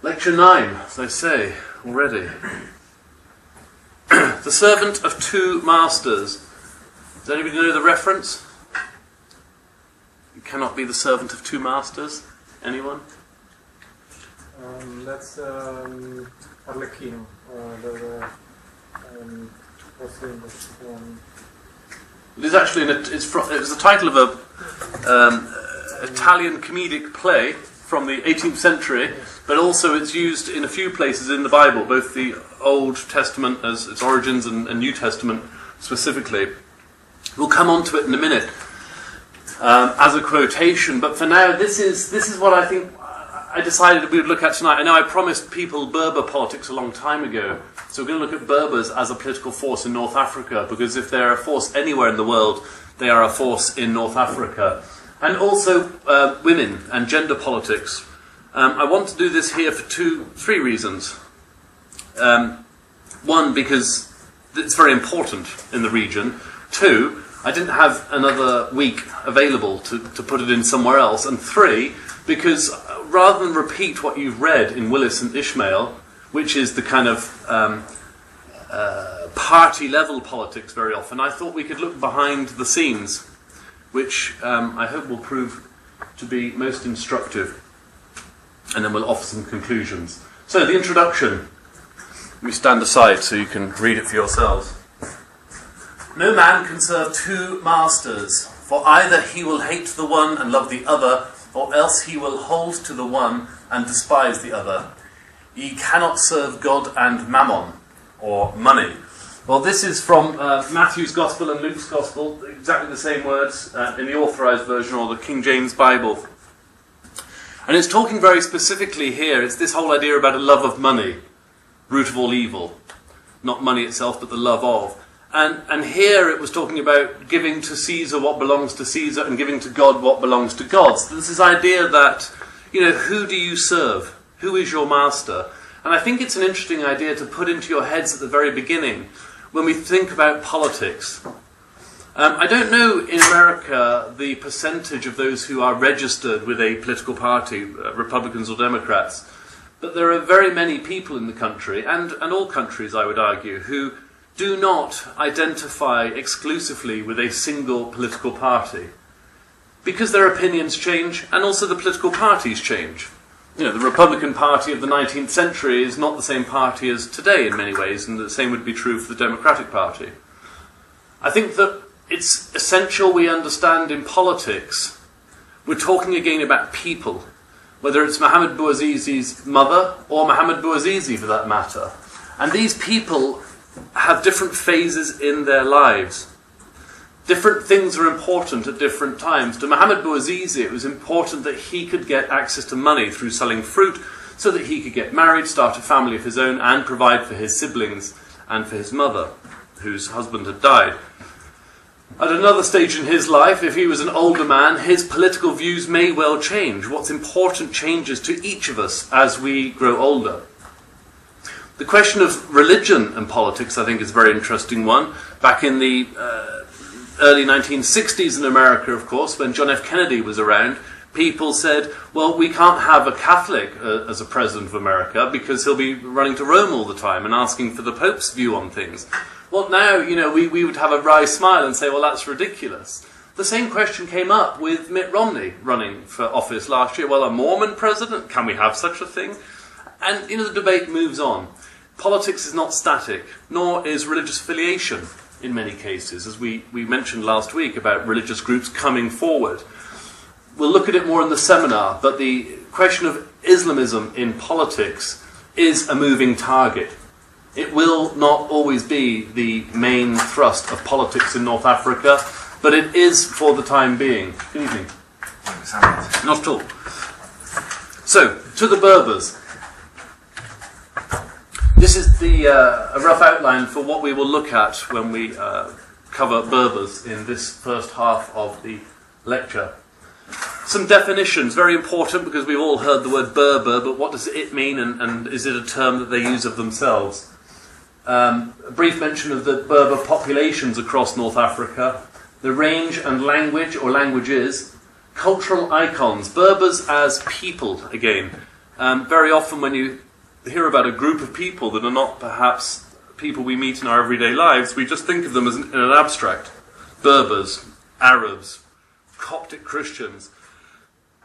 Lecture 9, as I say, already. The servant of two masters. Does anybody know the reference? You cannot be the servant of two masters. Anyone? That's Arlecchino. What's the English one? It is actually it was the title of a Italian comedic play from the 18th century, but also it's used in a few places in the Bible, both the Old Testament as its origins and New Testament specifically. We'll come on to it in a minute as a quotation, but for now this is what I think I decided we would look at tonight. I know I promised people Berber politics a long time ago, so we're going to look at Berbers as a political force in North Africa, because if they're a force anywhere in the world, they are a force in North Africa. And also women and gender politics. I want to do this here for three reasons. One, because it's very important in the region. Two, I didn't have another week available to put it in somewhere else. And three, because rather than repeat what you've read in Willis and Ishmael, which is the kind of party-level politics very often, I thought we could look behind the scenes, which I hope will prove to be most instructive. And then we'll offer some conclusions. So, the introduction. Let me stand aside so you can read it for yourselves. No man can serve two masters, for either he will hate the one and love the other, or else he will hold to the one and despise the other. Ye cannot serve God and mammon, or money. Well, this is from Matthew's Gospel and Luke's Gospel, exactly the same words in the Authorized Version or the King James Bible. And it's talking very specifically here, it's this whole idea about a love of money, root of all evil. Not money itself, but the love of. And here it was talking about giving to Caesar what belongs to Caesar and giving to God what belongs to God. So there's this idea that, who do you serve? Who is your master? And I think it's an interesting idea to put into your heads at the very beginning when we think about politics. I don't know in America the percentage of those who are registered with a political party, Republicans or Democrats, but there are very many people in the country, and all countries I would argue, who do not identify exclusively with a single political party, because their opinions change and also the political parties change. The Republican Party of the 19th century is not the same party as today in many ways, and the same would be true for the Democratic Party. I think that it's essential we understand in politics, we're talking again about people, whether it's Mohammed Bouazizi's mother or Mohammed Bouazizi for that matter. And these people have different phases in their lives. Different things are important at different times. To Mohammed Bouazizi, it was important that he could get access to money through selling fruit so that he could get married, start a family of his own, and provide for his siblings and for his mother, whose husband had died. At another stage in his life, if he was an older man, his political views may well change. What's important changes to each of us as we grow older. The question of religion and politics, I think, is a very interesting one. Back in the early 1960s in America, of course, when John F. Kennedy was around, people said, well, we can't have a Catholic as a president of America because he'll be running to Rome all the time and asking for the Pope's view on things. Well, now, we would have a wry smile and say, well, that's ridiculous. The same question came up with Mitt Romney running for office last year. Well, a Mormon president? Can we have such a thing? And, the debate moves on. Politics is not static, nor is religious affiliation in many cases, as we mentioned last week about religious groups coming forward. We'll look at it more in the seminar, but the question of Islamism in politics is a moving target. It will not always be the main thrust of politics in North Africa, but it is for the time being. Good evening. Not at all. So, to the Berbers. This is a rough outline for what we will look at when we cover Berbers in this first half of the lecture. Some definitions, very important because we've all heard the word Berber, but what does it mean and is it a term that they use of themselves? A brief mention of the Berber populations across North Africa, the range and language or languages, cultural icons, Berbers as people again. Very often when you hear about a group of people that are not perhaps people we meet in our everyday lives, we just think of them as in an abstract. Berbers, Arabs, Coptic Christians.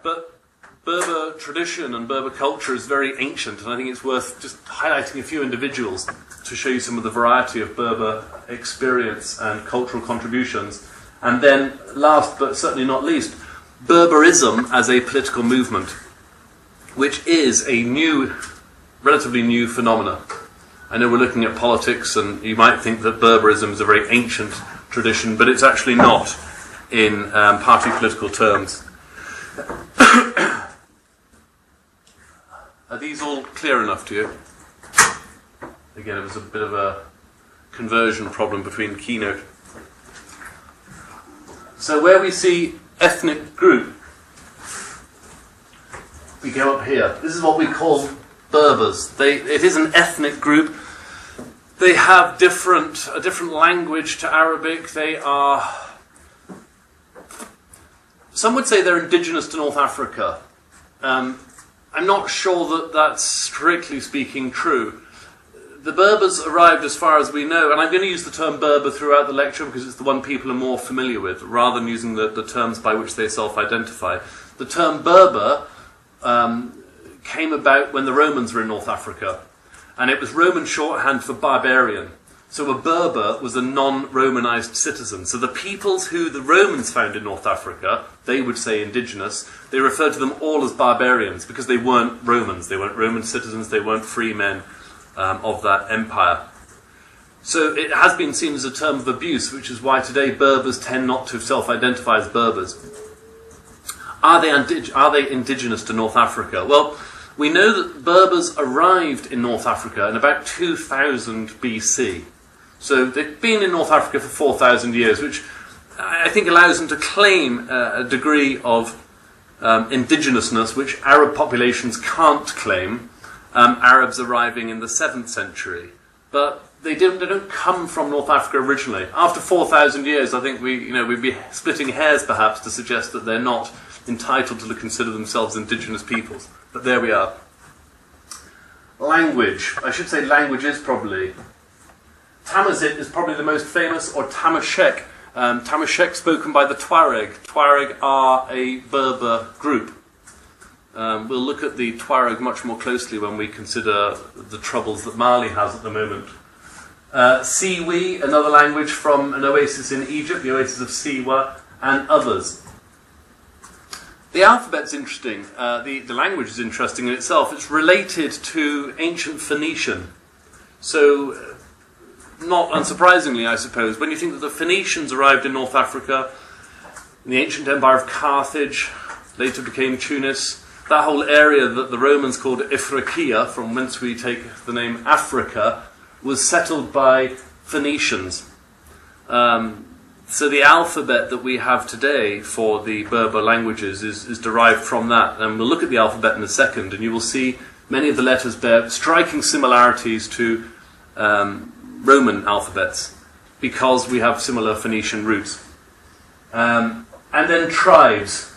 But Berber tradition and Berber culture is very ancient, and I think it's worth just highlighting a few individuals to show you some of the variety of Berber experience and cultural contributions. And then, last but certainly not least, Berberism as a political movement, which is a relatively new phenomena. I know we're looking at politics, and you might think that Berberism is a very ancient tradition, but it's actually not in party political terms. Are these all clear enough to you? Again, it was a bit of a conversion problem between keynote. So where we see ethnic group, we go up here. This is what we call Berbers. It is an ethnic group. They have a different language to Arabic. Some would say they're indigenous to North Africa. I'm not sure that that's strictly speaking true. The Berbers arrived, as far as we know, and I'm going to use the term Berber throughout the lecture because it's the one people are more familiar with, rather than using the terms by which they self-identify. The term Berber came about when the Romans were in North Africa, and it was Roman shorthand for barbarian. So a Berber was a non-Romanized citizen. So the peoples who the Romans found in North Africa, they would say indigenous, they referred to them all as barbarians because they weren't Romans. They weren't Roman citizens, they weren't free men of that empire. So it has been seen as a term of abuse, which is why today Berbers tend not to self-identify as Berbers. Are they indigenous to North Africa? Well, we know that Berbers arrived in North Africa in about 2000 BC. So they've been in North Africa for 4,000 years, which I think allows them to claim a degree of indigenousness which Arab populations can't claim. Arabs arriving in the 7th century. But they don't come from North Africa originally. After 4,000 years, I think we'd be splitting hairs perhaps to suggest that they're not entitled to consider themselves indigenous peoples. But there we are. Language. I should say language is probably... Tamazight is probably the most famous, or Tamashek. Tamashek spoken by the Tuareg. Tuareg are a Berber group. We'll look at the Tuareg much more closely when we consider the troubles that Mali has at the moment. Siwi, another language from an oasis in Egypt, the oasis of Siwa, and others. The alphabet's interesting. The language is interesting in itself. It's related to ancient Phoenician. So, not unsurprisingly, I suppose, when you think that the Phoenicians arrived in North Africa, in the ancient empire of Carthage, later became Tunis, that whole area that the Romans called Ifriqiya, from whence we take the name Africa, was settled by Phoenicians. So the alphabet that we have today for the Berber languages is derived from that. And we'll look at the alphabet in a second, and you will see many of the letters bear striking similarities to Roman alphabets, because we have similar Phoenician roots. And then tribes.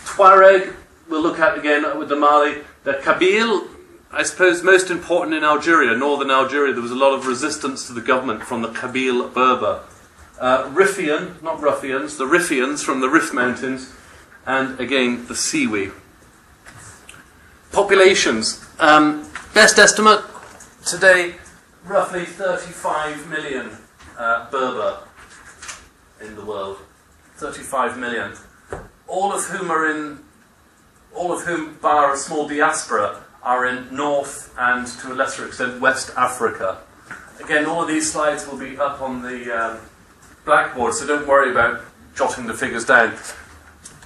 Tuareg, we'll look at again with the Mali. The Kabyle, I suppose most important in Algeria, northern Algeria. There was a lot of resistance to the government from the Kabyle Berber. Riffian, not ruffians, the Riffians from the Rif Mountains, and again the Siwi. Populations. Best estimate today, roughly 35 million Berber in the world. 35 million. All of whom, bar a small diaspora, are in North and, to a lesser extent, West Africa. Again, all of these slides will be up on the blackboard, so don't worry about jotting the figures down.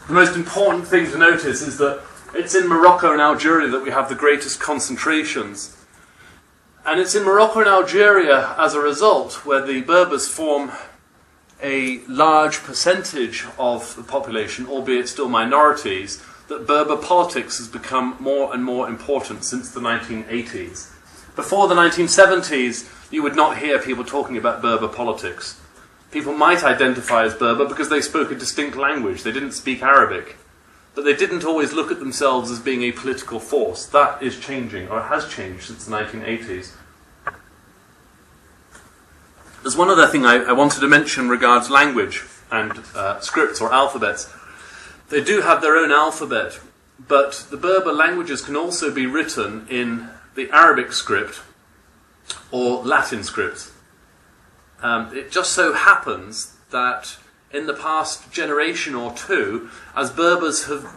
The most important thing to notice is that it's in Morocco and Algeria that we have the greatest concentrations. And it's in Morocco and Algeria, as a result, where the Berbers form a large percentage of the population, albeit still minorities, that Berber politics has become more and more important since the 1980s. Before the 1970s, you would not hear people talking about Berber politics. People might identify as Berber because they spoke a distinct language. They didn't speak Arabic. but they didn't always look at themselves as being a political force. That is changing, or has changed since the 1980s. There's one other thing I wanted to mention regards language and scripts or alphabets. They do have their own alphabet, but the Berber languages can also be written in the Arabic script or Latin script. It just so happens that in the past generation or two, as Berbers have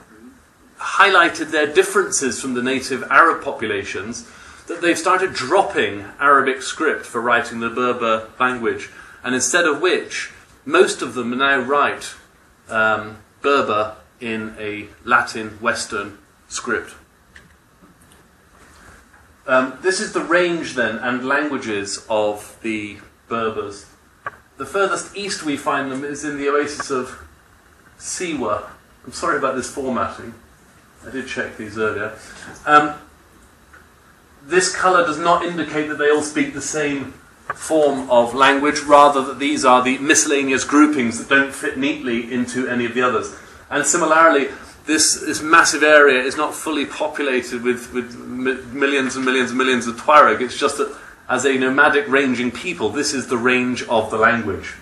highlighted their differences from the native Arab populations, that they've started dropping Arabic script for writing the Berber language, and instead of which, most of them now write Berber in a Latin Western script. This is the range then and languages of the Berbers. The furthest east we find them is in the oasis of Siwa. I'm sorry about this formatting. I did check these earlier. This colour does not indicate that they all speak the same form of language, rather that these are the miscellaneous groupings that don't fit neatly into any of the others. And similarly, this massive area is not fully populated with millions and millions and millions of Tuareg. It's just that as a nomadic ranging people, this is the range of the language.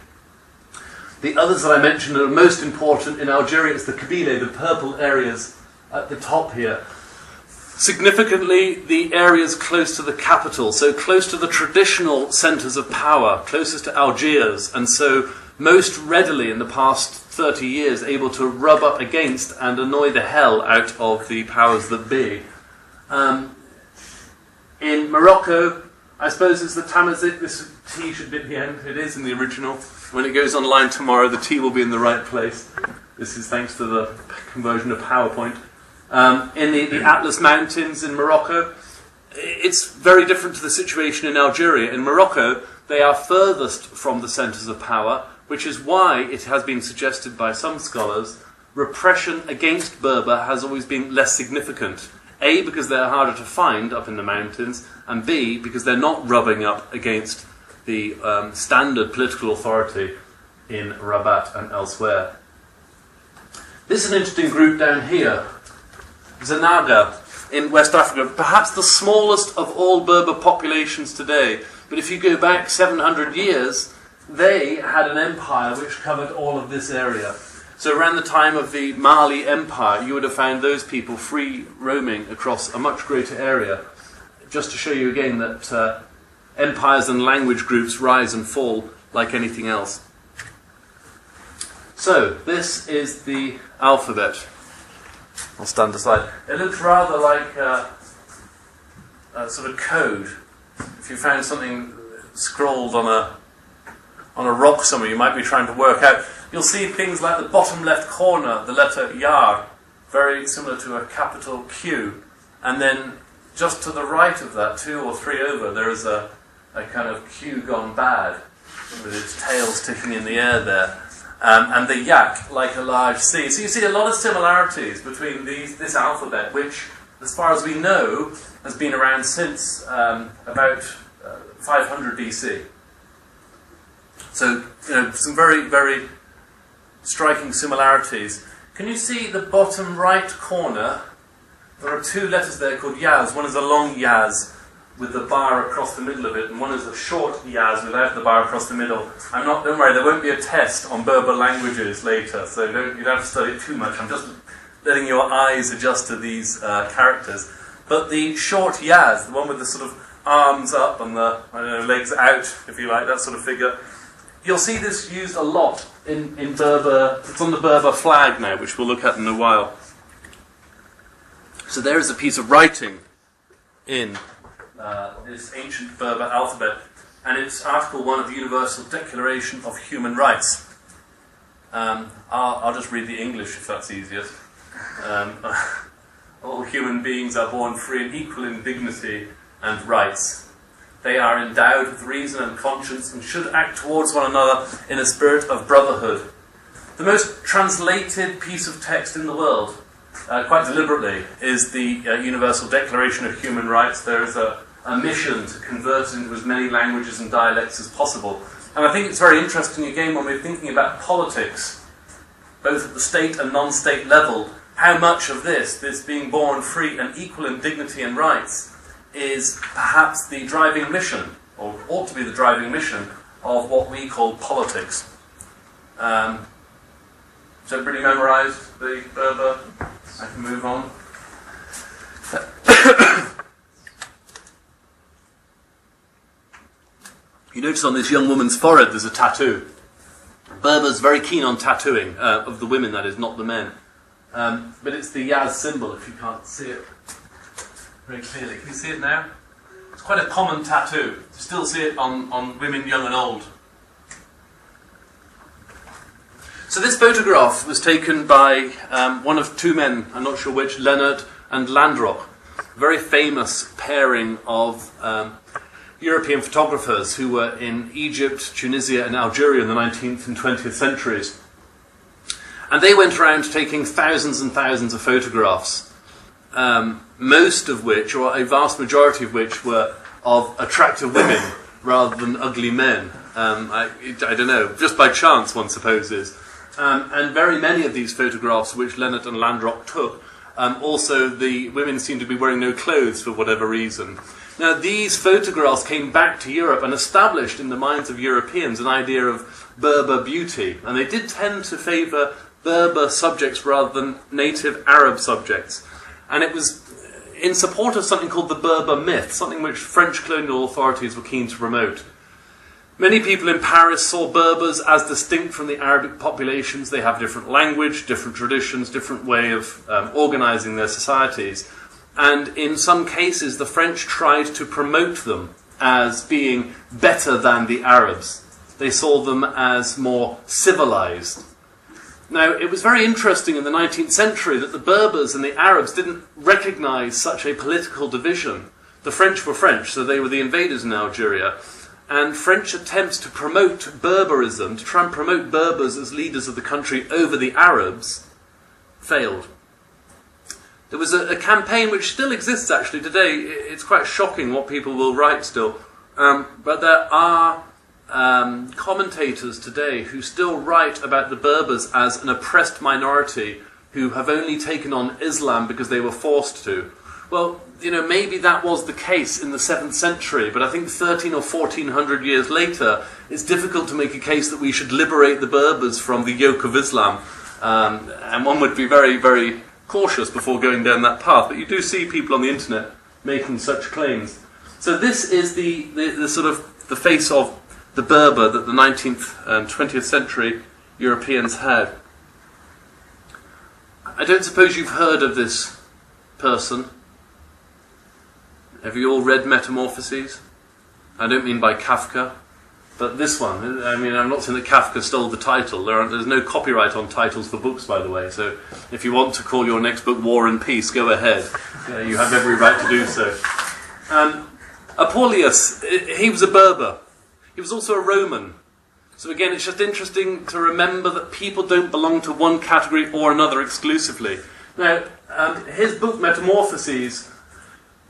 The others that I mentioned are most important in Algeria. It's the Kabyle, the purple areas at the top here. Significantly, the areas close to the capital, so close to the traditional centres of power, closest to Algiers, and so most readily in the past 30 years able to rub up against and annoy the hell out of the powers that be. In Morocco, I suppose it's the Tamazight. This T should be at the end. It is in the original. When it goes online tomorrow, the T will be in the right place. This is thanks to the conversion of PowerPoint. In the Atlas Mountains in Morocco, it's very different to the situation in Algeria. In Morocco, they are furthest from the centres of power, which is why it has been suggested by some scholars repression against Berber has always been less significant. A, because they're harder to find up in the mountains, and B, because they're not rubbing up against the standard political authority in Rabat and elsewhere. This is an interesting group down here. Zanaga in West Africa, perhaps the smallest of all Berber populations today. But if you go back 700 years, they had an empire which covered all of this area. So around the time of the Mali Empire, you would have found those people free roaming across a much greater area. Just to show you again that empires and language groups rise and fall like anything else. So, this is the alphabet. I'll stand aside. It looks rather like a sort of code. If you found something scrawled on a rock somewhere, you might be trying to work out. You'll see things like the bottom left corner, the letter Yar, very similar to a capital Q. And then just to the right of that, 2 or 3 over, there is a kind of Q gone bad, with its tail sticking in the air there. And the yak, like a large C. So you see a lot of similarities between this alphabet, which, as far as we know, has been around since about 500 BC. So, some very, very striking similarities. Can you see the bottom right corner? There are 2 letters there called Yaz. One is a long Yaz with the bar across the middle of it, and one is a short Yaz without the bar across the middle. Don't worry, there won't be a test on Berber languages later, so you don't have to study it too much. I'm just letting your eyes adjust to these characters. But the short Yaz, the one with the sort of arms up and the legs out, if you like, that sort of figure, you'll see this used a lot in Berber. It's on the Berber flag now, which we'll look at in a while. So there is a piece of writing in this ancient Berber alphabet, and it's Article 1 of the Universal Declaration of Human Rights. I'll just read the English if that's easiest. All human beings are born free and equal in dignity and rights. They are endowed with reason and conscience and should act towards one another in a spirit of brotherhood. The most translated piece of text in the world, quite deliberately, is the Universal Declaration of Human Rights. There is a mission to convert it into as many languages and dialects as possible. And I think it's very interesting, again, when we're thinking about politics, both at the state and non-state level, how much of this being born free and equal in dignity and rights, is perhaps the driving mission, or ought to be the driving mission, of what we call politics. Has everybody memorised the Berber? I can move on. You notice on this young woman's forehead there's a tattoo. Berbers very keen on tattooing, of the women that is, not the men. But it's the Yaz symbol, if you can't see it very clearly. Can you see it now? It's quite a common tattoo. You still see it on women young and old. So this photograph was taken by one of two men, I'm not sure which, Leonard and Landrock, a very famous pairing of European photographers who were in Egypt, Tunisia and Algeria in the 19th and 20th centuries. And they went around taking thousands and thousands of photographs, most of which, or a vast majority of which, were of attractive women rather than ugly men. I don't know, just by chance one supposes. And very many of these photographs which Leonard and Landrock took, also the women seemed to be wearing no clothes for whatever reason. Now these photographs came back to Europe and established in the minds of Europeans an idea of Berber beauty, and they did tend to favour Berber subjects rather than native Arab subjects. And it was in support of something called the Berber myth, something which French colonial authorities were keen to promote. Many people in Paris saw Berbers as distinct from the Arabic populations. They have different language, different traditions, different way of organising their societies. And in some cases, the French tried to promote them as being better than the Arabs. They saw them as more civilized. Now, it was very interesting in the 19th century that the Berbers and the Arabs didn't recognize such a political division. The French were French, so they were the invaders in Algeria. And French attempts to promote Berberism, to try and promote Berbers as leaders of the country over the Arabs, failed. There was a campaign which still exists actually today. It's quite shocking what people will write still. But there are commentators today who still write about the Berbers as an oppressed minority who have only taken on Islam because they were forced to. Well, you know, maybe that was the case in the 7th century, but I think 13 or 1400 years later, it's difficult to make a case that we should liberate the Berbers from the yoke of Islam. And one would be very, very cautious before going down that path. But you do see people on the internet making such claims. So this is the sort of the face of the Berber that the 19th and 20th century Europeans had. I don't suppose you've heard of this person. Have you all read Metamorphoses? I don't mean by Kafka, but this one. I mean, I'm not saying that Kafka stole the title. There's no copyright on titles for books, by the way, so if you want to call your next book War and Peace, go ahead. You have every right to do so. Apuleius, he was a Berber. He was also a Roman. So again, it's just interesting to remember that people don't belong to one category or another exclusively. Now, his book Metamorphoses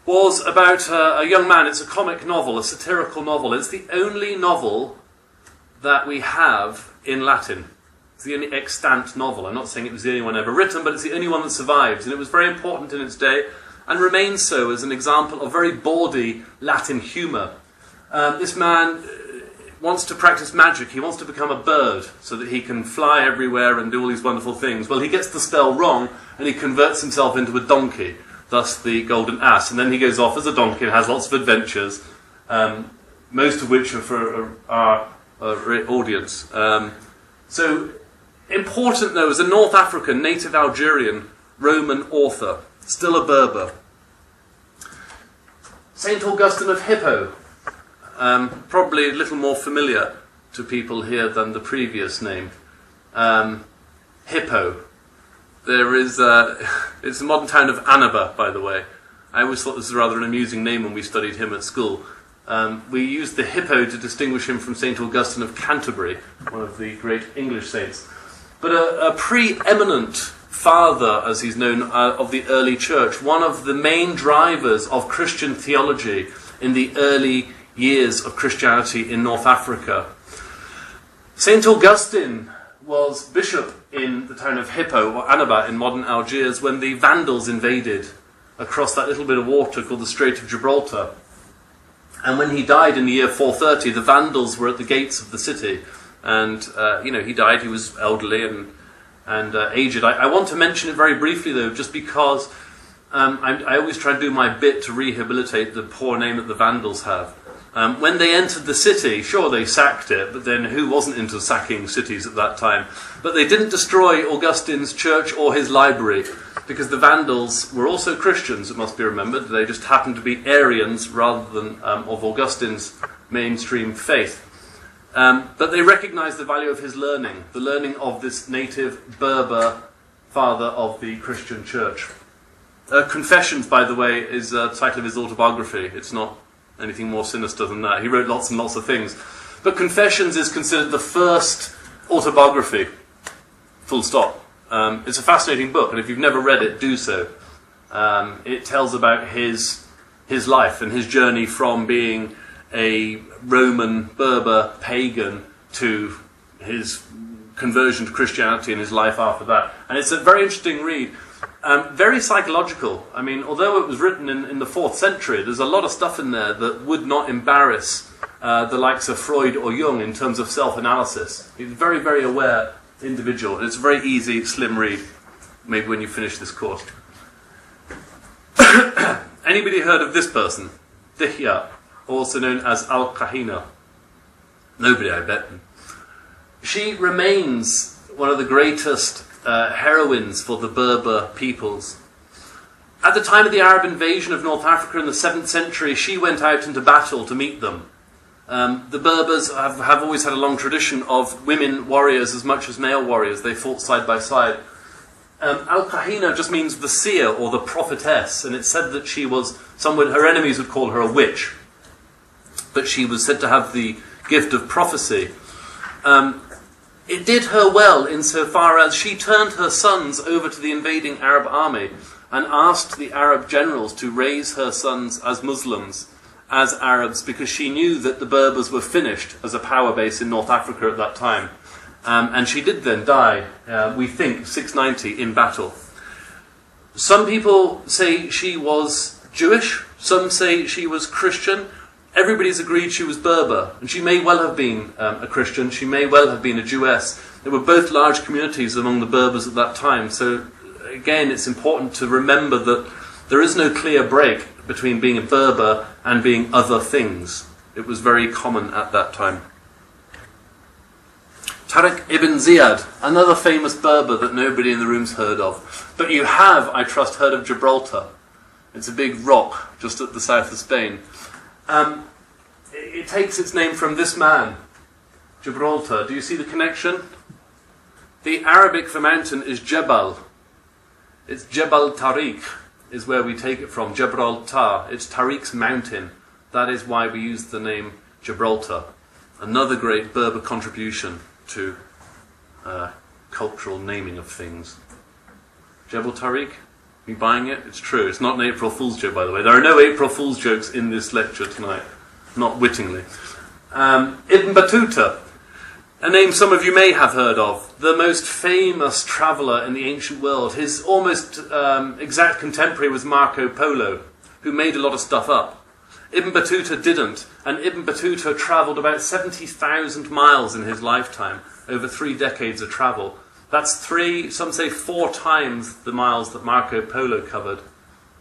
was about a young man. It's a comic novel, a satirical novel. It's the only novel that we have in Latin. It's the only extant novel. I'm not saying it was the only one ever written, but it's the only one that survives. And it was very important in its day and remains so as an example of very bawdy Latin humour. This man wants to practice magic. He wants to become a bird so that he can fly everywhere and do all these wonderful things. Well, he gets the spell wrong and he converts himself into a donkey, thus the golden ass. And then he goes off as a donkey and has lots of adventures, most of which are for our audience. So, important though, as a North African, native Algerian, Roman author, still a Berber. St. Augustine of Hippo, probably a little more familiar to people here than the previous name. Hippo. There is, it's the modern town of Annaba, by the way. I always thought this was rather an amusing name when we studied him at school. We used the Hippo to distinguish him from St. Augustine of Canterbury, one of the great English saints. But a preeminent father, as he's known, of the early church, one of the main drivers of Christian theology in the early years of Christianity in North Africa. St. Augustine was bishop in the town of Hippo, or Annaba, in modern Algiers, when the Vandals invaded across that little bit of water called the Strait of Gibraltar. And when he died in the year 430, the Vandals were at the gates of the city. And, he died, he was elderly and aged. I want to mention it very briefly, though, just because I always try to do my bit to rehabilitate the poor name that the Vandals have. When they entered the city, sure, they sacked it, but then who wasn't into sacking cities at that time? But they didn't destroy Augustine's church or his library, because the Vandals were also Christians, it must be remembered. They just happened to be Arians rather than of Augustine's mainstream faith. But they recognized the value of his learning, the learning of this native Berber father of the Christian church. Confessions, by the way, is the title of his autobiography. It's not anything more sinister than that. He wrote lots and lots of things. But Confessions is considered the first autobiography. Full stop. It's a fascinating book, and if you've never read it, do so. It tells about his life and his journey from being a Roman Berber pagan to his conversion to Christianity and his life after that. And it's a very interesting read. Very psychological. I mean, although it was written in the 4th century, there's a lot of stuff in there that would not embarrass the likes of Freud or Jung in terms of self-analysis. He's a very, very aware individual. And it's a very easy, slim read, maybe when you finish this course. Anybody heard of this person? Dihya, also known as Al-Kahina. Nobody, I bet. She remains one of the greatest heroines for the Berber peoples. At the time of the Arab invasion of North Africa in the 7th century, she went out into battle to meet them. The Berbers have always had a long tradition of women warriors as much as male warriors. They fought side by side. Al-Kahina just means the seer or the prophetess, and it's said that she was, her enemies would call her a witch, but she was said to have the gift of prophecy. It did her well insofar as she turned her sons over to the invading Arab army and asked the Arab generals to raise her sons as Muslims, as Arabs, because she knew that the Berbers were finished as a power base in North Africa at that time. And she did then die, we think, 690 in battle. Some people say she was Jewish, some say she was Christian. Everybody's agreed she was Berber, and she may well have been a Christian, she may well have been a Jewess. There were both large communities among the Berbers at that time, so again it's important to remember that there is no clear break between being a Berber and being other things. It was very common at that time. Tariq ibn Ziyad, another famous Berber that nobody in the room's heard of. But you have, I trust, heard of Gibraltar. It's a big rock just at the south of Spain. It takes its name from this man, Gibraltar. Do you see the connection? The Arabic for mountain is Jebal. It's Jebal Tariq is where we take it from, Gibraltar. It's Tariq's mountain. That is why we use the name Gibraltar. Another great Berber contribution to cultural naming of things. Jebel Tariq? Are you buying it? It's true. It's not an April Fool's joke, by the way. There are no April Fool's jokes in this lecture tonight. Not wittingly. Ibn Battuta, a name some of you may have heard of. The most famous traveller in the ancient world. His almost exact contemporary was Marco Polo, who made a lot of stuff up. Ibn Battuta didn't, and Ibn Battuta travelled about 70,000 miles in his lifetime, over 3 decades of travel. That's 3, some say 4 times the miles that Marco Polo covered.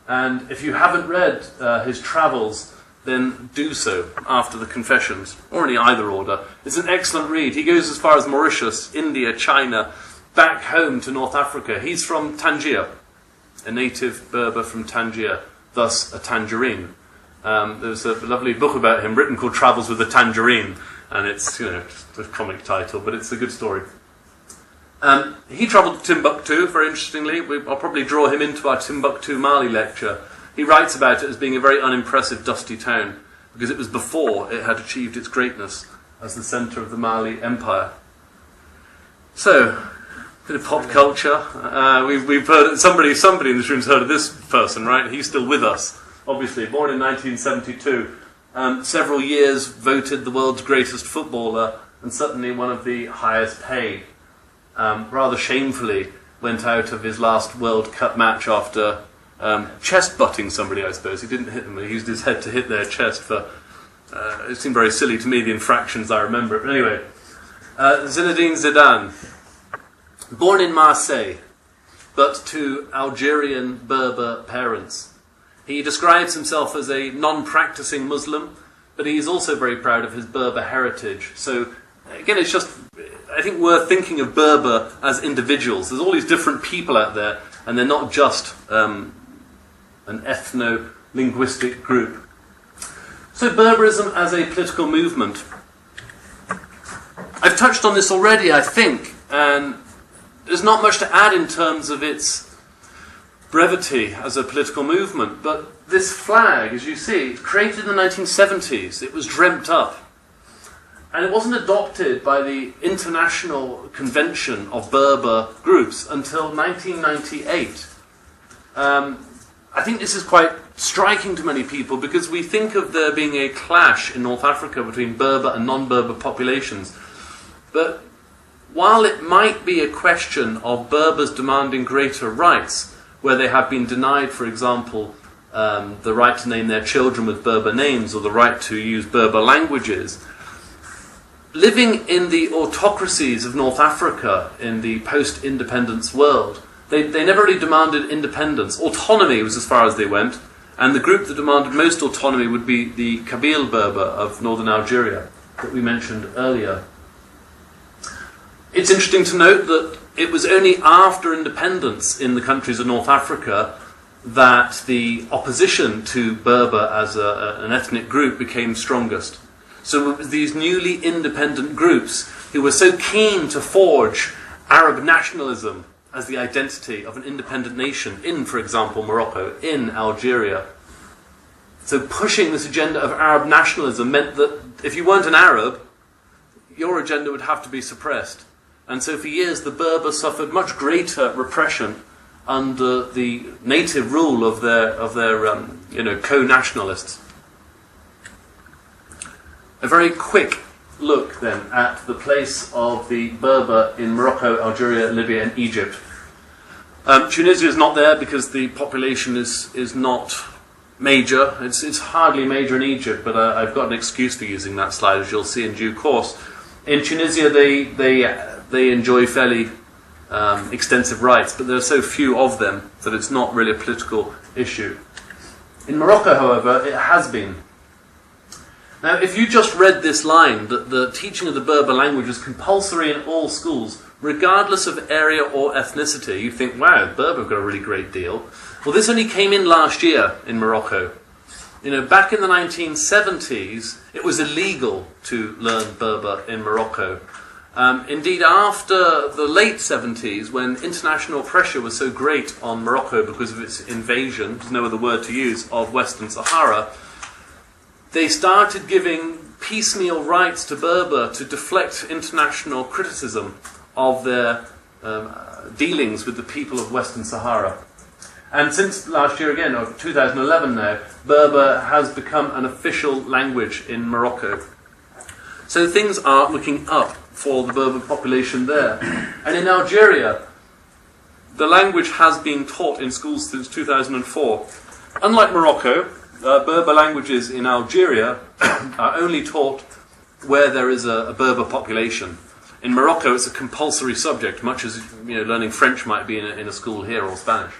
And if you haven't read his travels, then do so after the Confessions, or in either order. It's an excellent read. He goes as far as Mauritius, India, China, back home to North Africa. He's from Tangier, a native Berber from Tangier, thus a tangerine. There's a lovely book about him written called Travels with a Tangerine, and it's, just a comic title, but it's a good story. He travelled to Timbuktu, very interestingly. I'll probably draw him into our Timbuktu Mali lecture. He writes about it as being a very unimpressive, dusty town, because it was before it had achieved its greatness as the centre of the Mali Empire. So, a bit of pop culture. We've heard, somebody in this room's heard of this person, right? He's still with us, obviously. Born in 1972. Several years voted the world's greatest footballer, and certainly one of the highest paid. rather shamefully went out of his last World Cup match after chest butting somebody, I suppose. He didn't hit them, he used his head to hit their chest for... it seemed very silly to me, the infractions I remember. But anyway, Zinedine Zidane, born in Marseille, but to Algerian Berber parents. He describes himself as a non-practicing Muslim, but he is also very proud of his Berber heritage. So, again, it's just, I think, worth thinking of Berber as individuals. There's all these different people out there, and they're not just an ethno-linguistic group. So, Berberism as a political movement. I've touched on this already, I think, and there's not much to add in terms of its brevity as a political movement, but this flag, as you see, created in the 1970s. It was dreamt up. And it wasn't adopted by the International Convention of Berber Groups until 1998. I think this is quite striking to many people because we think of there being a clash in North Africa between Berber and non-Berber populations. But while it might be a question of Berbers demanding greater rights, where they have been denied, for example, the right to name their children with Berber names or the right to use Berber languages, living in the autocracies of North Africa in the post-independence world, they never really demanded independence. Autonomy was as far as they went, and the group that demanded most autonomy would be the Kabyle Berber of northern Algeria that we mentioned earlier. It's interesting to note that it was only after independence in the countries of North Africa that the opposition to Berber as an ethnic group became strongest. So it was these newly independent groups who were so keen to forge Arab nationalism as the identity of an independent nation in, for example, Morocco, in Algeria. So pushing this agenda of Arab nationalism meant that if you weren't an Arab, your agenda would have to be suppressed. And so for years the Berbers suffered much greater repression under the native rule of their co-nationalists. A very quick look then at the place of the Berber in Morocco, Algeria, Libya and Egypt. Tunisia is not there because the population is not major. It's hardly major in Egypt, but I've got an excuse for using that slide, as you'll see in due course. In Tunisia they enjoy fairly extensive rights, but there are so few of them that it's not really a political issue. In Morocco, however, it has been. Now, if you just read this line, that the teaching of the Berber language is compulsory in all schools, regardless of area or ethnicity, you think, wow, Berber have got a really great deal. Well, this only came in last year in Morocco. Back in the 1970s, it was illegal to learn Berber in Morocco. Indeed, after the late 70s, when international pressure was so great on Morocco because of its invasion, there's no other word to use, of Western Sahara, they started giving piecemeal rights to Berber to deflect international criticism of their dealings with the people of Western Sahara. And since last year again, or 2011 now, Berber has become an official language in Morocco. So things are looking up for the Berber population there. And in Algeria, the language has been taught in schools since 2004. Unlike Morocco, Berber languages in Algeria are only taught where there is a Berber population. In Morocco, it's a compulsory subject, much as learning French might be in a school here, or Spanish.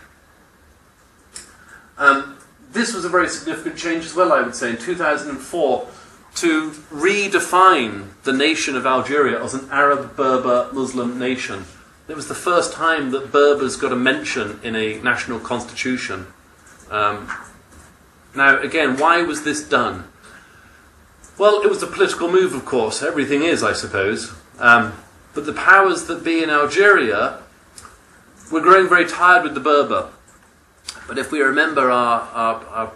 This was a very significant change as well, I would say, in 2004, to redefine the nation of Algeria as an Arab Berber Muslim nation. It was the first time that Berbers got a mention in a national constitution. Now, again, why was this done? Well, it was a political move, of course. Everything is, I suppose. But the powers that be in Algeria were growing very tired with the Berber. But if we remember our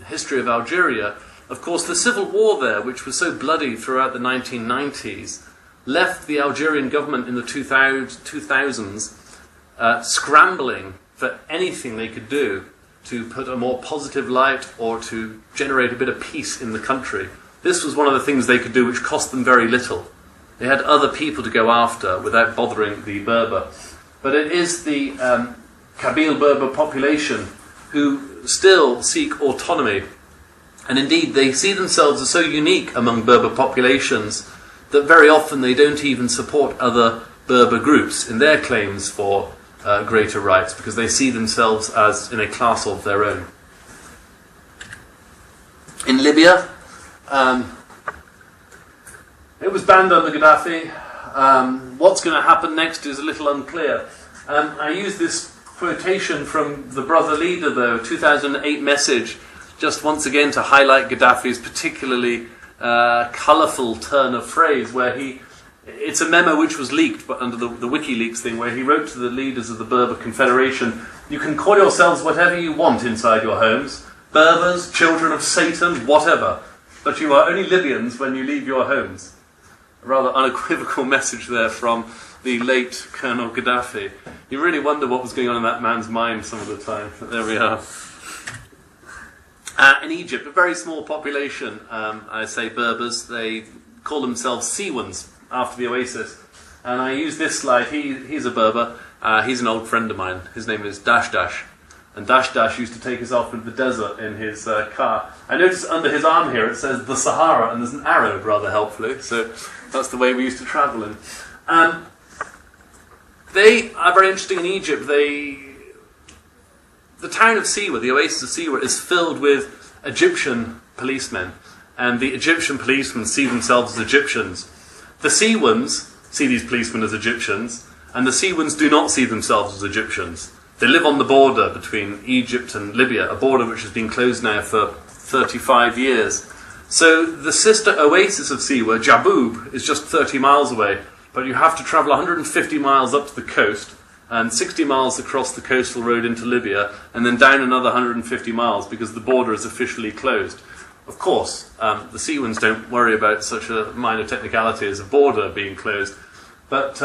history of Algeria, of course, the civil war there, which was so bloody throughout the 1990s, left the Algerian government in the 2000s scrambling for anything they could do to put a more positive light or to generate a bit of peace in the country. This was one of the things they could do which cost them very little. They had other people to go after without bothering the Berber. But it is the Kabyle Berber population who still seek autonomy. And indeed, they see themselves as so unique among Berber populations that very often they don't even support other Berber groups in their claims for greater rights, because they see themselves as in a class of their own. In Libya, it was banned under Gaddafi. What's going to happen next is a little unclear. I use this quotation from the brother leader, though, 2008 message, just once again to highlight Gaddafi's particularly colourful turn of phrase, where it's a memo which was leaked, but under the WikiLeaks thing, where he wrote to the leaders of the Berber Confederation, "You can call yourselves whatever you want inside your homes, Berbers, children of Satan, whatever, but you are only Libyans when you leave your homes." A rather unequivocal message there from the late Colonel Gaddafi. You really wonder what was going on in that man's mind some of the time, but there we are. In Egypt, a very small population, I say Berbers, they call themselves Siwans after the oasis. And I use this slide, he's a Berber, he's an old friend of mine, his name is Dash Dash. And Dash Dash used to take us off into the desert in his car. I noticed under his arm here it says the Sahara, and there's an arrow rather helpfully, so that's the way we used to travel in. They are very interesting in Egypt. The town of Siwa, the oasis of Siwa, is filled with Egyptian policemen, and the Egyptian policemen see themselves as Egyptians. The Siwans see these policemen as Egyptians, and the Siwans do not see themselves as Egyptians. They live on the border between Egypt and Libya, a border which has been closed now for 35 years. So the sister oasis of Siwa, Jabub, is just 30 miles away, but you have to travel 150 miles up to the coast and 60 miles across the coastal road into Libya, and then down another 150 miles because the border is officially closed. Of course, the Siwans don't worry about such a minor technicality as a border being closed, but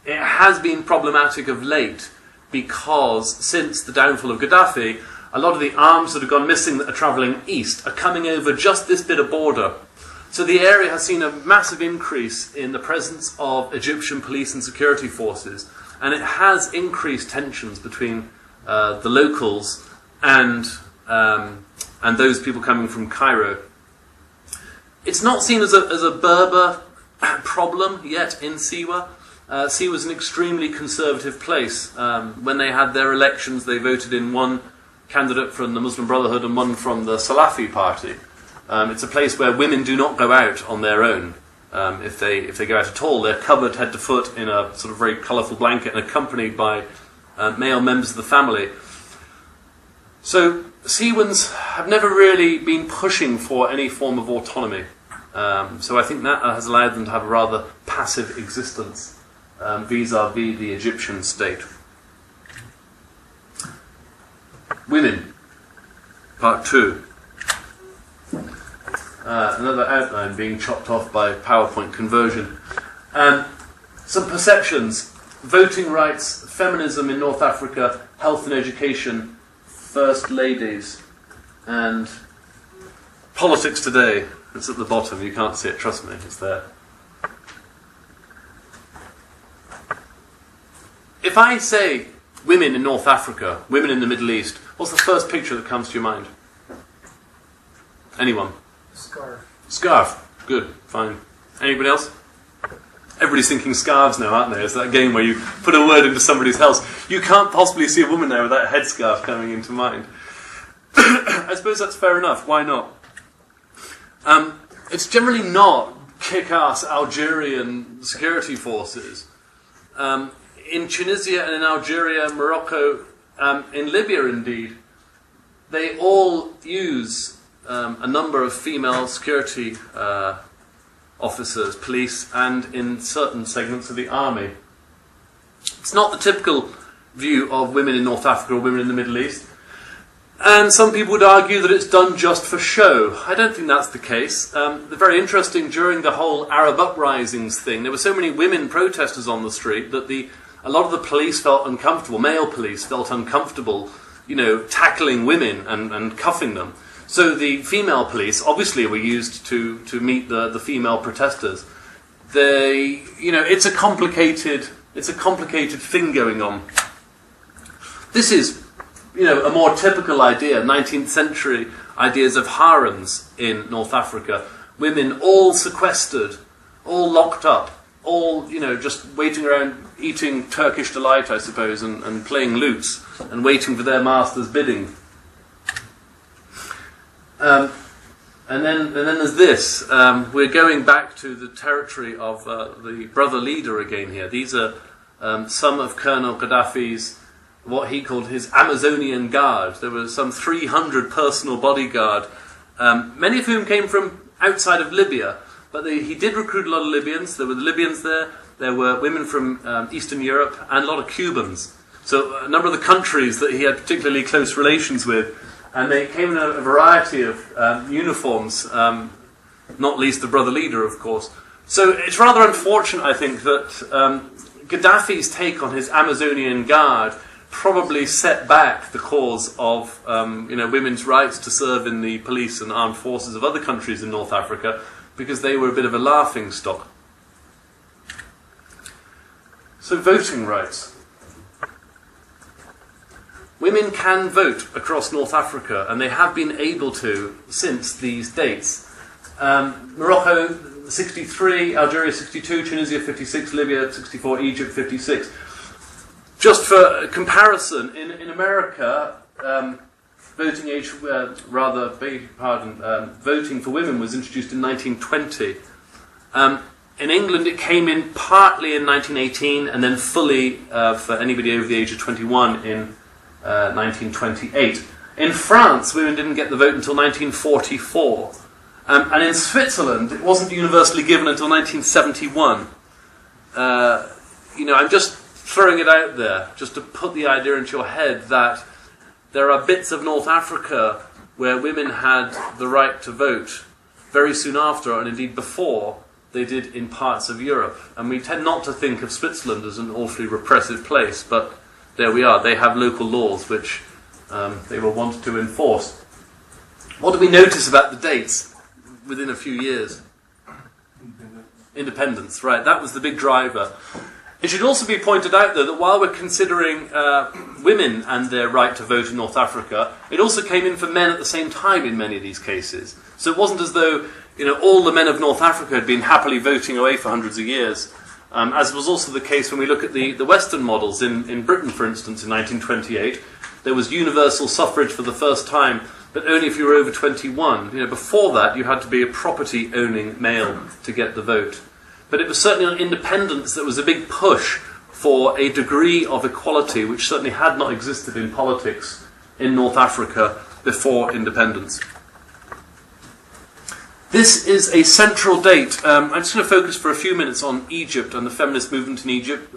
it has been problematic of late because since the downfall of Gaddafi, a lot of the arms that have gone missing that are travelling east are coming over just this bit of border. So the area has seen a massive increase in the presence of Egyptian police and security forces, and it has increased tensions between the locals and those people coming from Cairo. It's not seen as a Berber problem yet in Siwa. Siwa is an extremely conservative place. When they had their elections, they voted in one candidate from the Muslim Brotherhood and one from the Salafi party. It's a place where women do not go out on their own. If they go out at all, they're covered head to foot in a sort of very colourful blanket and accompanied by male members of the family. So Siwans have never really been pushing for any form of autonomy. So I think that has allowed them to have a rather passive existence vis-à-vis the Egyptian state. Women, part 2. Another outline being chopped off by PowerPoint conversion. Some perceptions: voting rights, feminism in North Africa, health and education, first ladies, and politics today. It's at the bottom, you can't see it, trust me, it's there. If I say women in North Africa, women in the Middle East, what's the first picture that comes to your mind? Anyone? Scarf. Scarf. Good. Fine. Anybody else? Everybody's thinking scarves now, aren't they? It's that game where you put a word into somebody's house. You can't possibly see a woman there without a headscarf coming into mind. I suppose that's fair enough. Why not? It's generally not kick-ass Algerian security forces. In Tunisia and in Algeria, Morocco, in Libya indeed, they all use a number of female security officers, police, and in certain segments of the army. It's not the typical view of women in North Africa or women in the Middle East. And some people would argue that it's done just for show. I don't think that's the case. They're very interesting. During the whole Arab uprisings thing, there were so many women protesters on the street that a lot of the police felt uncomfortable, male police felt uncomfortable, tackling women and cuffing them. So the female police obviously were used to meet the female protesters. it's a complicated thing going on. This is, a more typical idea, 19th century ideas of harems in North Africa. Women all sequestered, all locked up, all, just waiting around eating Turkish delight, I suppose, and playing lutes and waiting for their master's bidding. And then there's this. We're going back to the territory of the brother leader again here. These are some of Colonel Gaddafi's, what he called his Amazonian guard. There were some 300 personal bodyguard, many of whom came from outside of Libya. But he did recruit a lot of Libyans. There were the Libyans there. There were women from Eastern Europe and a lot of Cubans. So a number of the countries that he had particularly close relations with. And they came in a variety of uniforms, not least the brother leader, of course. So it's rather unfortunate, I think, that Gaddafi's take on his Amazonian guard probably set back the cause of women's rights to serve in the police and armed forces of other countries in North Africa, because they were a bit of a laughing stock. So voting rights. Women can vote across North Africa, and they have been able to since these dates. Morocco 63, Algeria 62, Tunisia 56, Libya 64, Egypt 56. Just for comparison, in America, voting age, voting for women was introduced in 1920. In England, it came in partly in 1918, and then fully for anybody over the age of 21 in 1928. In France, women didn't get the vote until 1944. And in Switzerland, it wasn't universally given until 1971. I'm just throwing it out there, just to put the idea into your head that there are bits of North Africa where women had the right to vote very soon after, and indeed before, they did in parts of Europe. And we tend not to think of Switzerland as an awfully repressive place, but there we are. They have local laws which they will want to enforce. What do we notice about the dates within a few years? Independence, right. That was the big driver. It should also be pointed out, though, that while we're considering women and their right to vote in North Africa, it also came in for men at the same time in many of these cases. So it wasn't as though all the men of North Africa had been happily voting away for hundreds of years. As was also the case when we look at the Western models. In Britain, for instance, in 1928, there was universal suffrage for the first time, but only if you were over 21. Before that, you had to be a property-owning male to get the vote. But it was certainly on independence that was a big push for a degree of equality which certainly had not existed in politics in North Africa before independence. This is a central date. I'm just going to focus for a few minutes on Egypt and the feminist movement in Egypt.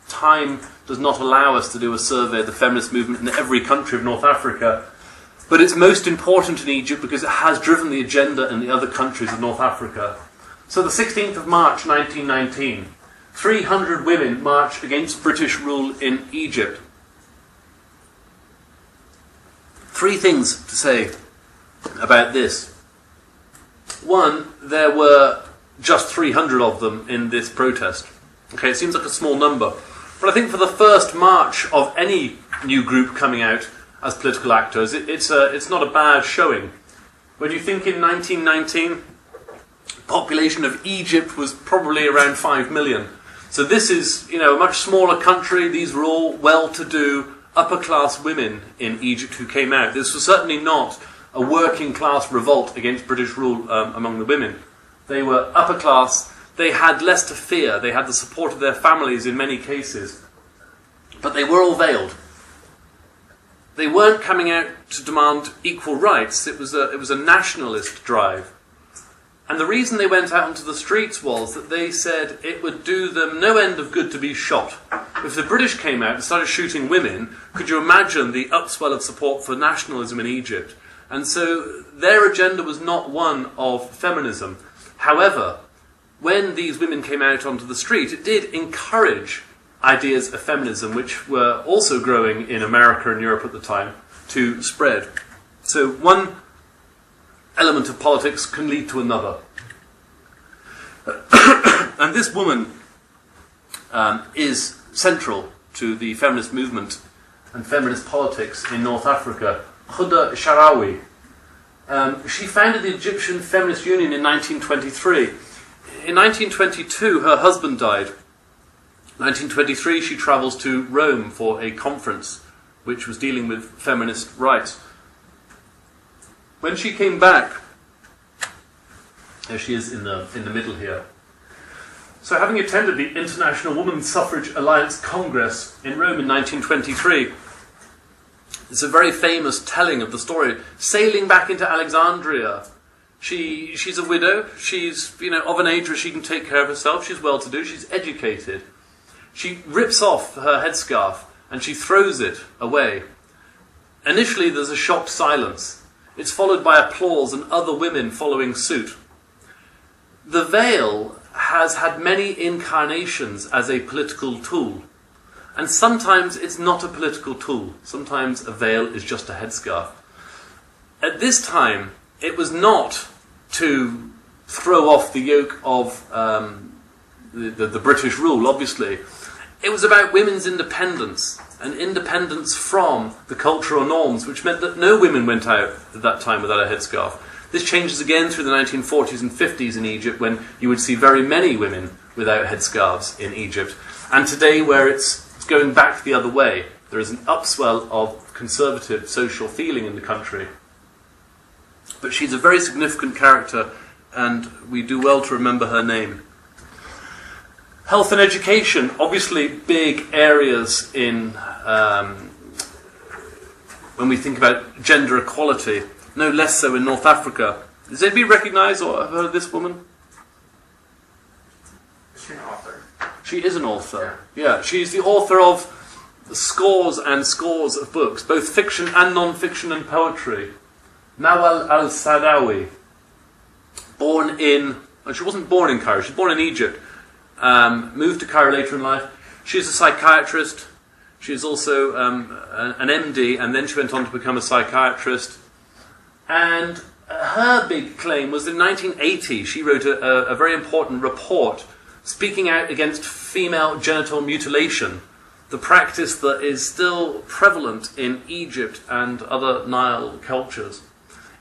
Time does not allow us to do a survey of the feminist movement in every country of North Africa, but it's most important in Egypt because it has driven the agenda in the other countries of North Africa. So the 16th of March 1919, 300 women marched against British rule in Egypt. Three things to say about this. One, there were just 300 of them in this protest. Okay, it seems like a small number. But I think for the first march of any new group coming out as political actors, it's not a bad showing. When you think in 1919, the population of Egypt was probably around 5 million. So this is, a much smaller country. These were all well-to-do, upper-class women in Egypt who came out. This was certainly not a working-class revolt against British rule among the women. They were upper-class. They had less to fear. They had the support of their families in many cases. But they were all veiled. They weren't coming out to demand equal rights. It was a nationalist drive. And the reason they went out onto the streets was that they said it would do them no end of good to be shot. If the British came out and started shooting women, could you imagine the upswell of support for nationalism in Egypt? And so their agenda was not one of feminism. However, when these women came out onto the street, it did encourage ideas of feminism, which were also growing in America and Europe at the time, to spread. So one element of politics can lead to another. And this woman is central to the feminist movement and feminist politics in North Africa. Huda Sharawi. She founded the Egyptian Feminist Union in 1923. In 1922, her husband died. In 1923, she travels to Rome for a conference which was dealing with feminist rights. When she came back, there she is in the middle here. So having attended the International Women's Suffrage Alliance Congress in Rome in 1923, it's a very famous telling of the story. Sailing back into Alexandria, she's a widow, she's of an age where she can take care of herself, she's well-to-do, she's educated. She rips off her headscarf and she throws it away. Initially there's a shocked silence. It's followed by applause and other women following suit. The veil has had many incarnations as a political tool. And sometimes it's not a political tool. Sometimes a veil is just a headscarf. At this time, it was not to throw off the yoke of the British rule, obviously. It was about women's independence, and independence from the cultural norms, which meant that no women went out at that time without a headscarf. This changes again through the 1940s and 50s in Egypt, when you would see very many women without headscarves in Egypt. And today, where it's going back the other way, there is an upswell of conservative social feeling in the country. But she's a very significant character, and we do well to remember her name. Health and education, obviously big areas in when we think about gender equality, no less so in North Africa. Does anybody recognise or have heard of this woman? Is she an author? She is an author. Yeah, she's the author of scores and scores of books, both fiction and non-fiction and poetry. Nawal al-Sadawi, she wasn't born in Cairo, she was born in Egypt, moved to Cairo later in life. She's a psychiatrist, she's also an MD, and then she went on to become a psychiatrist. And her big claim was in 1980 she wrote a very important report speaking out against female genital mutilation, the practice that is still prevalent in Egypt and other Nile cultures.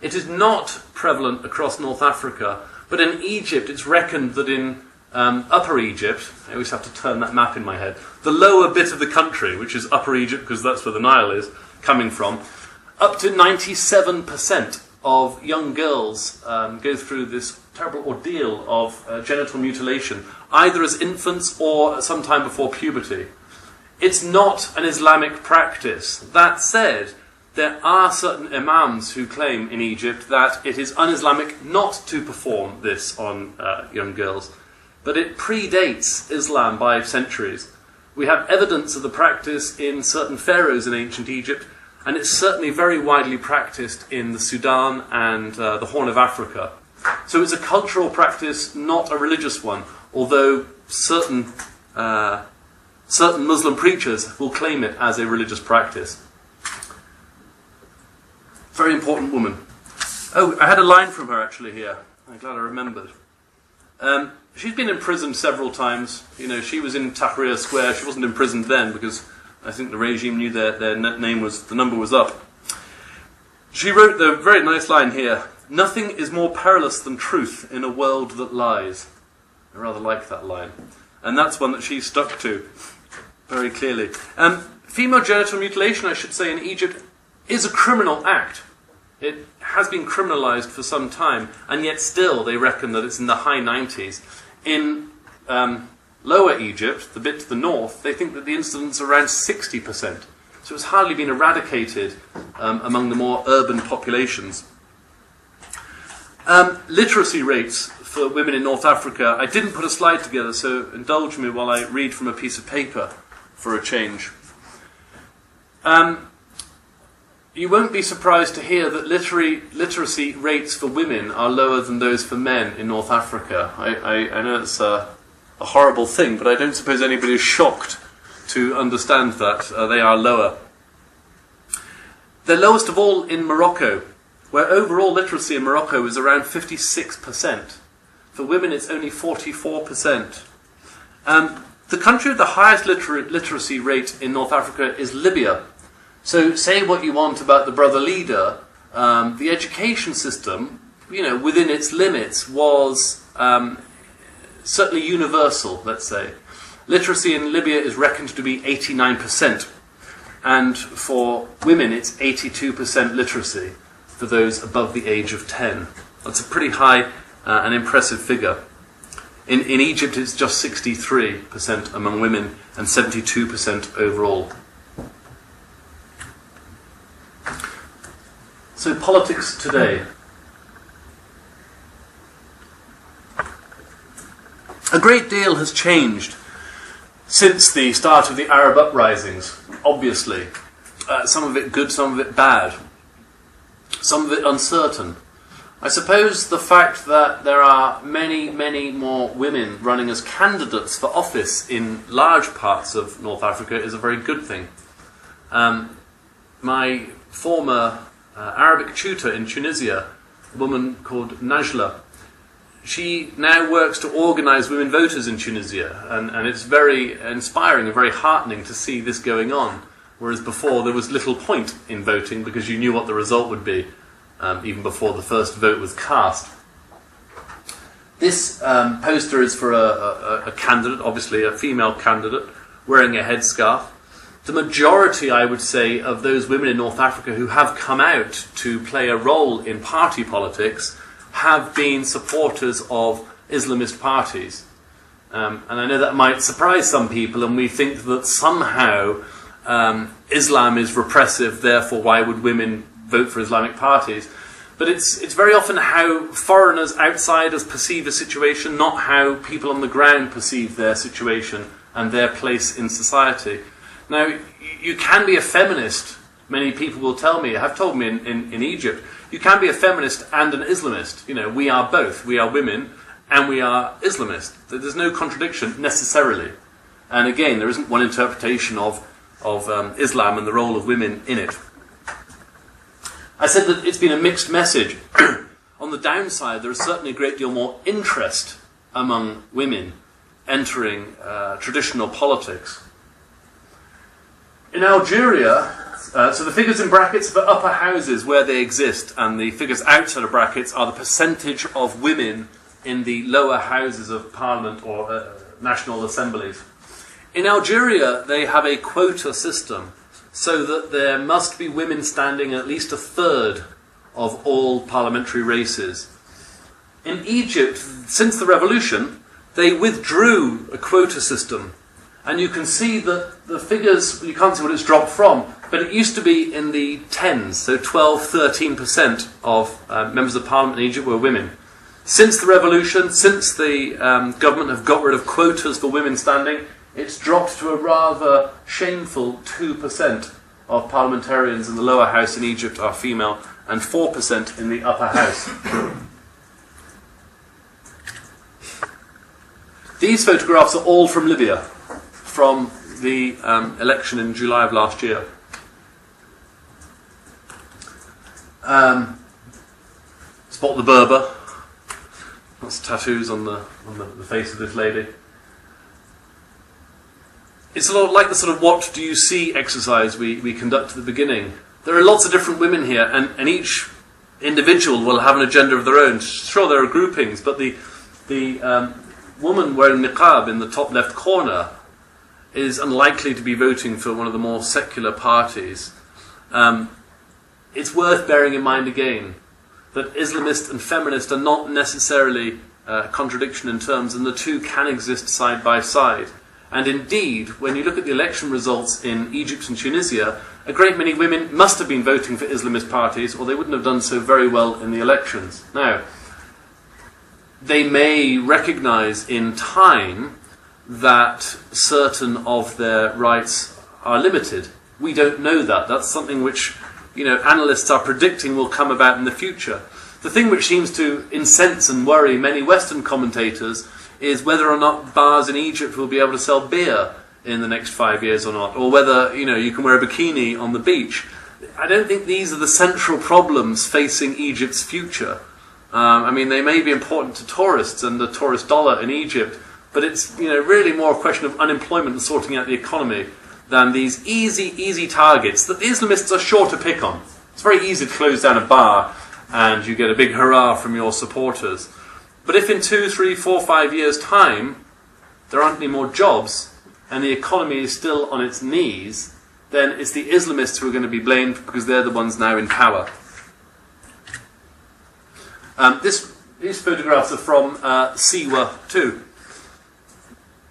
It is not prevalent across North Africa, but in Egypt it's reckoned that in Upper Egypt, I always have to turn that map in my head, the lower bit of the country, which is Upper Egypt because that's where the Nile is coming from, up to 97% of young girls go through this terrible ordeal of genital mutilation, either as infants or sometime before puberty. It's not an Islamic practice. That said, there are certain imams who claim in Egypt that it is un-Islamic not to perform this on young girls. But it predates Islam by centuries. We have evidence of the practice in certain pharaohs in ancient Egypt, and it's certainly very widely practiced in the Sudan and the Horn of Africa. So it's a cultural practice, not a religious one, although certain Muslim preachers will claim it as a religious practice. Very important woman. Oh, I had a line from her actually here. I'm glad I remembered. She's been imprisoned several times. She was in Tahrir Square. She wasn't imprisoned then because I think the regime knew the number was up. She wrote the very nice line here: "Nothing is more perilous than truth in a world that lies." I rather like that line. And that's one that she stuck to very clearly. Female genital mutilation, I should say, in Egypt is a criminal act. It has been criminalised for some time, and yet still they reckon that it's in the high 90s. In Lower Egypt, the bit to the north, they think that the incidence are around 60%. So it's hardly been eradicated among the more urban populations. Literacy rates for women in North Africa. I didn't put a slide together, so indulge me while I read from a piece of paper for a change. You won't be surprised to hear that literacy rates for women are lower than those for men in North Africa. I know it's a horrible thing, but I don't suppose anybody is shocked to understand that they are lower. They're lowest of all in Morocco, where overall literacy in Morocco is around 56%. For women it's only 44%. The country with the highest literacy rate in North Africa is Libya. So say what you want about the brother leader, the education system, within its limits was certainly universal, let's say. Literacy in Libya is reckoned to be 89%, and for women it's 82% literacy for those above the age of 10. That's a pretty high and impressive figure. In Egypt it's just 63% among women and 72% overall. So politics today. A great deal has changed since the start of the Arab uprisings, obviously. Some of it good, some of it bad. Some of it uncertain. I suppose the fact that there are many, many more women running as candidates for office in large parts of North Africa is a very good thing. My former Arabic tutor in Tunisia, a woman called Najla, she now works to organise women voters in Tunisia, and it's very inspiring and very heartening to see this going on, whereas before there was little point in voting because you knew what the result would be, even before the first vote was cast. This poster is for a candidate, obviously a female candidate, wearing a headscarf. The majority, I would say, of those women in North Africa who have come out to play a role in party politics have been supporters of Islamist parties. And I know that might surprise some people, and we think that somehow Islam is repressive, therefore why would women vote for Islamic parties? But it's very often how foreigners, outsiders perceive a situation, not how people on the ground perceive their situation and their place in society. Now, you can be a feminist, many people will tell me, have told me in Egypt, you can be a feminist and an Islamist. We are both. We are women and we are Islamist. There's no contradiction necessarily. And again, there isn't one interpretation of Islam and the role of women in it. I said that it's been a mixed message. On the downside, there is certainly a great deal more interest among women entering traditional politics. In Algeria, so the figures in brackets are for upper houses where they exist, and the figures outside of brackets are the percentage of women in the lower houses of parliament or national assemblies. In Algeria, they have a quota system, so that there must be women standing at least a third of all parliamentary races. In Egypt, since the revolution, they withdrew a quota system. And you can see that the figures, you can't see what it's dropped from, but it used to be in the tens, so 12-13% of members of parliament in Egypt were women. Since the revolution, since the government have got rid of quotas for women standing, it's dropped to a rather shameful 2% of parliamentarians in the lower house in Egypt are female, and 4% in the upper house. These photographs are all from Libya, from the election in July of last year. Spot the Berber. That's tattoos on the face of this lady. It's a lot like the sort of what do you see exercise we conduct at the beginning. There are lots of different women here, and each individual will have an agenda of their own. Sure, there are groupings, but the woman wearing niqab in the top left corner is unlikely to be voting for one of the more secular parties. It's worth bearing in mind again that Islamist and feminist are not necessarily a contradiction in terms, and the two can exist side by side. And indeed, when you look at the election results in Egypt and Tunisia, a great many women must have been voting for Islamist parties, or they wouldn't have done so very well in the elections. Now, they may recognise in time that certain of their rights are limited. We don't know that. That's something which, analysts are predicting will come about in the future. The thing which seems to incense and worry many Western commentators is whether or not bars in Egypt will be able to sell beer in the next 5 years or not, or whether, you can wear a bikini on the beach. I don't think these are the central problems facing Egypt's future. They may be important to tourists and the tourist dollar in Egypt, but it's really more a question of unemployment and sorting out the economy than these easy targets that the Islamists are sure to pick on. It's very easy to close down a bar and you get a big hurrah from your supporters. But if in 2, 3, 4, 5 years' time there aren't any more jobs and the economy is still on its knees, then it's the Islamists who are going to be blamed because they're the ones now in power. These photographs are from Siwa too.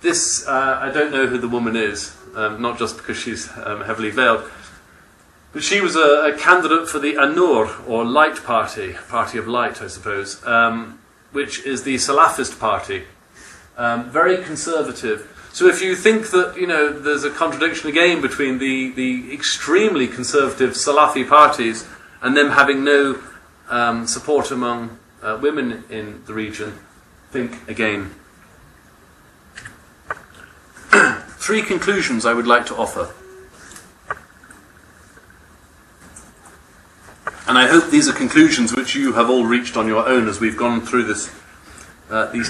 This, I don't know who the woman is, not just because she's heavily veiled, but she was a candidate for the An-Nur, or Light Party, Party of Light, I suppose, which is the Salafist party. Very conservative. So if you think that, there's a contradiction again between the extremely conservative Salafi parties and them having no support among women in the region, think again. 3 conclusions I would like to offer. And I hope these are conclusions which you have all reached on your own as we've gone through these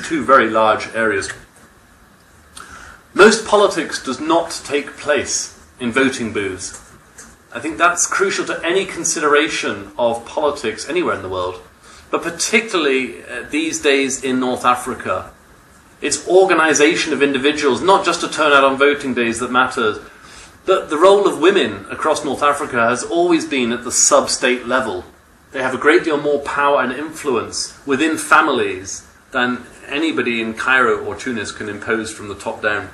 2 very large areas. Most politics does not take place in voting booths. I think that's crucial to any consideration of politics anywhere in the world, but particularly these days in North Africa. It's organisation of individuals, not just a turnout on voting days, that matters. The role of women across North Africa has always been at the sub-state level. They have a great deal more power and influence within families than anybody in Cairo or Tunis can impose from the top down.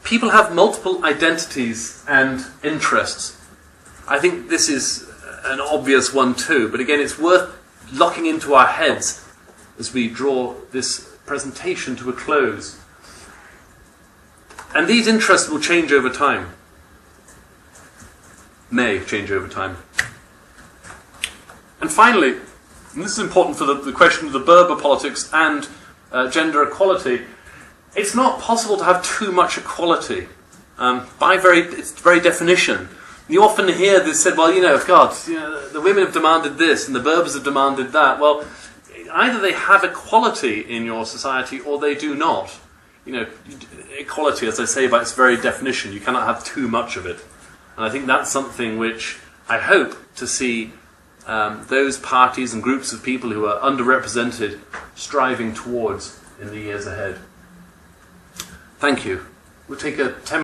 People have multiple identities and interests. I think this is an obvious one too, but again, it's worth locking into our heads as we draw this presentation to a close. And these interests will change over time. May change over time. And finally, and this is important for the question of the Berber politics and gender equality, it's not possible to have too much equality. Its very definition. You often hear this said, well, the women have demanded this and the Berbers have demanded that. Well, either they have equality in your society or they do not. Equality, as I say, by its very definition, you cannot have too much of it. And I think that's something which I hope to see those parties and groups of people who are underrepresented striving towards in the years ahead. Thank you. We'll take a 10